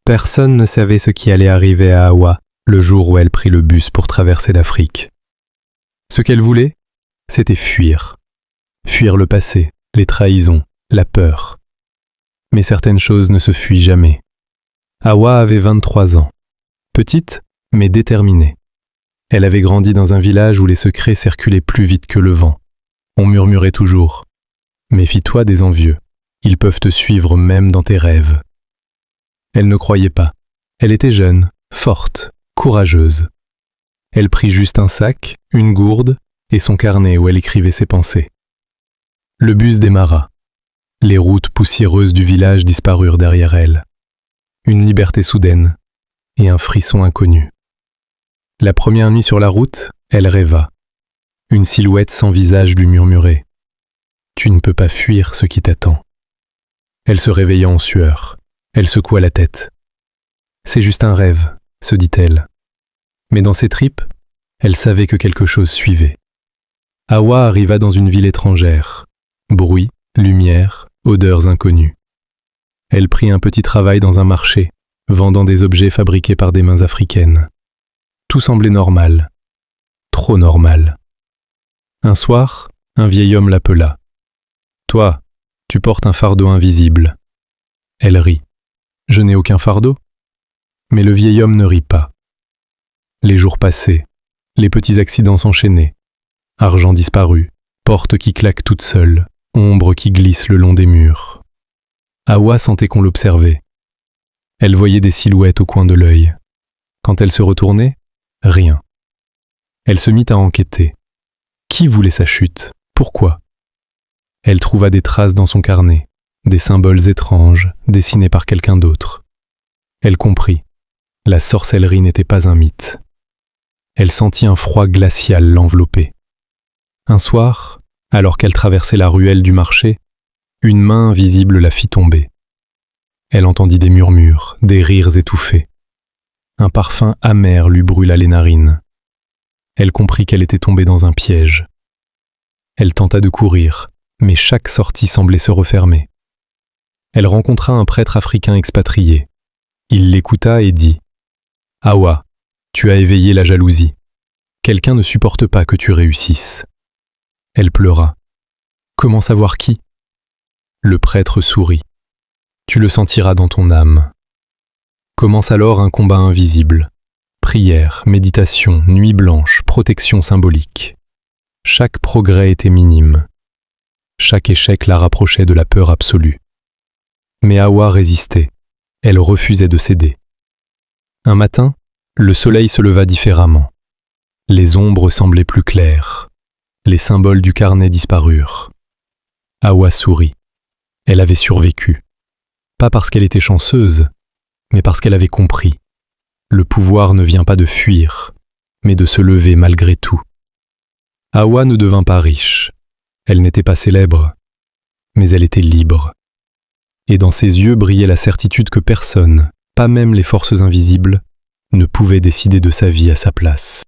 Personne ne savait ce qui allait arriver à Hawa le jour où elle prit le bus pour traverser l'Afrique. Ce qu'elle voulait, c'était fuir. Fuir le passé, les trahisons, la peur. Mais certaines choses ne se fuient jamais. Hawa avait 23 ans. Petite, mais déterminée. Elle avait grandi dans un village où les secrets circulaient plus vite que le vent. On murmurait toujours « Méfie-toi des envieux, ils peuvent te suivre même dans tes rêves ». Elle ne croyait pas. Elle était jeune, forte, courageuse. Elle prit juste un sac, une gourde et son carnet où elle écrivait ses pensées. Le bus démarra. Les routes poussiéreuses du village disparurent derrière elle. Une liberté soudaine et un frisson inconnu. La première nuit sur la route, elle rêva. Une silhouette sans visage lui murmurait « Tu ne peux pas fuir ce qui t'attend ». Elle se réveilla en sueur. Elle secoua la tête. « C'est juste un rêve », se dit-elle. Mais dans ses tripes, elle savait que quelque chose suivait. Hawa arriva dans une ville étrangère. Bruit, lumière, odeurs inconnues. Elle prit un petit travail dans un marché, vendant des objets fabriqués par des mains africaines. Tout semblait normal. Trop normal. Un soir, un vieil homme l'appela. « Toi, tu portes un fardeau invisible. » Elle rit. « Je n'ai aucun fardeau. » Mais le vieil homme ne rit pas. Les jours passaient, les petits accidents s'enchaînaient. Argent disparu, porte qui claque toute seule, ombre qui glisse le long des murs. Hawa sentait qu'on l'observait. Elle voyait des silhouettes au coin de l'œil. Quand elle se retournait, rien. Elle se mit à enquêter. Qui voulait sa chute? Pourquoi? Elle trouva des traces dans son carnet, des symboles étranges dessinés par quelqu'un d'autre. Elle comprit. La sorcellerie n'était pas un mythe. Elle sentit un froid glacial l'envelopper. Un soir, alors qu'elle traversait la ruelle du marché, une main invisible la fit tomber. Elle entendit des murmures, des rires étouffés. Un parfum amer lui brûla les narines. Elle comprit qu'elle était tombée dans un piège. Elle tenta de courir, mais chaque sortie semblait se refermer. Elle rencontra un prêtre africain expatrié. Il l'écouta et dit « Hawa, tu as éveillé la jalousie. Quelqu'un ne supporte pas que tu réussisses. » Elle pleura. « Comment savoir qui ?» Le prêtre sourit. « Tu le sentiras dans ton âme. » Commence alors un combat invisible. Prière, méditation, nuit blanche, protection symbolique. Chaque progrès était minime. Chaque échec la rapprochait de la peur absolue. Mais Hawa résistait. Elle refusait de céder. Un matin, le soleil se leva différemment. Les ombres semblaient plus claires. Les symboles du carnet disparurent. Hawa sourit. Elle avait survécu. Pas parce qu'elle était chanceuse, mais parce qu'elle avait compris. Le pouvoir ne vient pas de fuir, mais de se lever malgré tout. Hawa ne devint pas riche. Elle n'était pas célèbre, mais elle était libre. Et dans ses yeux brillait la certitude que personne, pas même les forces invisibles, ne pouvait décider de sa vie à sa place.